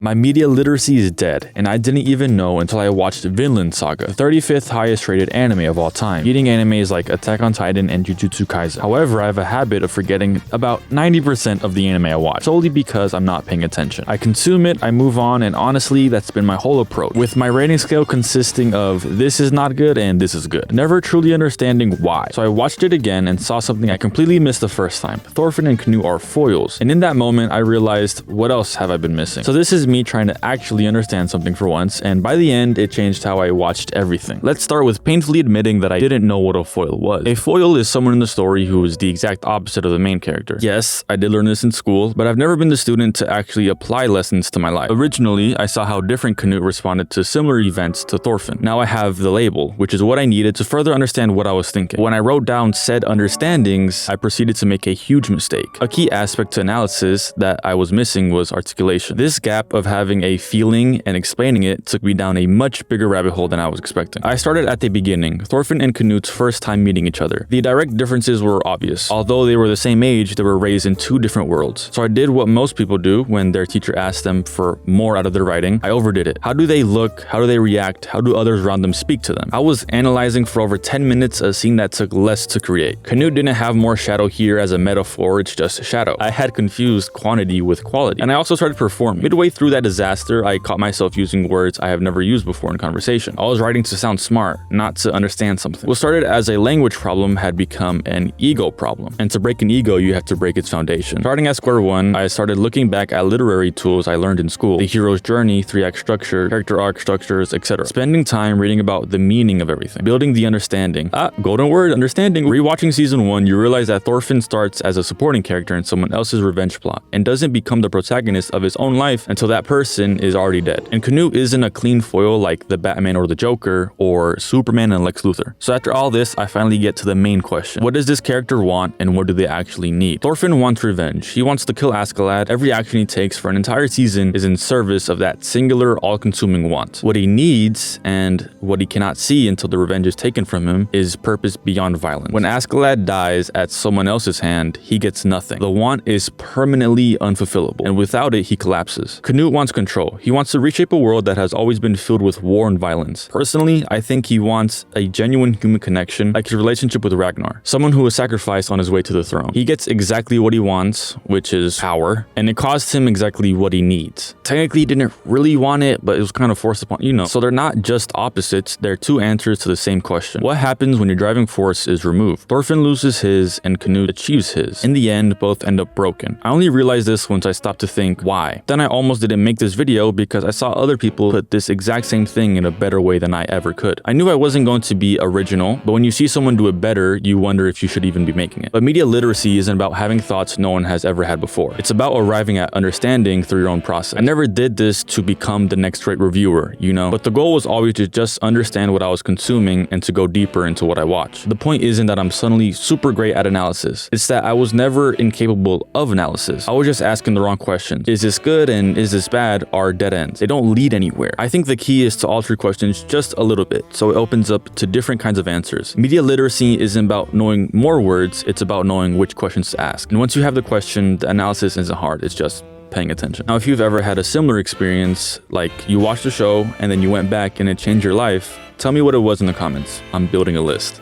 My media literacy is dead, and I didn't even know until I watched Vinland Saga, the 35th highest rated anime of all time, beating animes like Attack on Titan and Jujutsu Kaisen. However, I have a habit of forgetting about 90% of the anime I watch, solely because I'm not paying attention. I consume it, I move on, and honestly, that's been my whole approach, with my rating scale consisting of this is not good and this is good, never truly understanding why. So I watched it again and saw something I completely missed the first time. Thorfinn and Canute are foils, and in that moment, I realized, what else have I been missing? So this is me trying to actually understand something for once, and by the end, it changed how I watched everything. Let's start with painfully admitting that I didn't know what a foil was. A foil is someone in the story who is the exact opposite of the main character. Yes, I did learn this in school, but I've never been the student to actually apply lessons to my life. Originally, I saw how different Canute responded to similar events to Thorfinn. Now I have the label, which is what I needed to further understand what I was thinking. When I wrote down said understandings, I proceeded to make a huge mistake. A key aspect to analysis that I was missing was articulation. This gap of having a feeling and explaining it took me down a much bigger rabbit hole than I was expecting. I started at the beginning, Thorfinn and Canute's first time meeting each other. The direct differences were obvious. Although they were the same age, they were raised in two different worlds. So I did what most people do when their teacher asks them for more out of their writing. I overdid it. How do they look? How do they react? How do others around them speak to them? I was analyzing for over 10 minutes a scene that took less to create. Canute didn't have more shadow here as a metaphor, it's just shadow. I had confused quantity with quality. And I also started performing. Midway through that disaster, I caught myself using words I have never used before in conversation. I was writing to sound smart, not to understand something. What started as a language problem had become an ego problem. And to break an ego, you have to break its foundation. Starting at square one, I started looking back at literary tools I learned in school. The hero's journey, 3-act structure, character arc structures, etc. Spending time reading about the meaning of everything. Building the understanding. Golden word, understanding. Rewatching season 1, you realize that Thorfinn starts as a supporting character in someone else's revenge plot, and doesn't become the protagonist of his own life until that person is already dead. And Canute isn't a clean foil like the Batman or the Joker, or Superman and Lex Luthor. So after all this, I finally get to the main question. What does this character want, and what do they actually need? Thorfinn wants revenge. He wants to kill Askeladd. Every action he takes for an entire season is in service of that singular, all-consuming want. What he needs, and what he cannot see until the revenge is taken from him, is purpose beyond violence. When Askeladd dies at someone else's hand, he gets nothing. The want is permanently unfulfillable, and without it, he collapses. Canute wants control. He wants to reshape a world that has always been filled with war and violence. Personally, I think he wants a genuine human connection, like his relationship with Ragnar, someone who was sacrificed on his way to the throne. He gets exactly what he wants, which is power, and it costs him exactly what he needs. Technically, he didn't really want it, but it was kind of forced upon, So they're not just opposites, they're two answers to the same question. What happens when your driving force is removed? Thorfinn loses his, and Canute achieves his. In the end, both end up broken. I only realized this once I stopped to think, why? Then I almost didn't make this video because I saw other people put this exact same thing in a better way than I ever could. I knew I wasn't going to be original, but when you see someone do it better, you wonder if you should even be making it. But media literacy isn't about having thoughts no one has ever had before. It's about arriving at understanding through your own process. I never did this to become the next great reviewer, but the goal was always to just understand what I was consuming and to go deeper into what I watched. The point isn't that I'm suddenly super great at analysis. It's that I was never incapable of analysis. I was just asking the wrong questions. Is this good and is this bad are dead ends. They don't lead anywhere. I think the key is to alter questions just a little bit, so it opens up to different kinds of answers. Media literacy isn't about knowing more words, it's about knowing which questions to ask. And once you have the question, the analysis isn't hard, it's just paying attention. Now, if you've ever had a similar experience, like you watched the show and then you went back and it changed your life, tell me what it was in the comments. I'm building a list.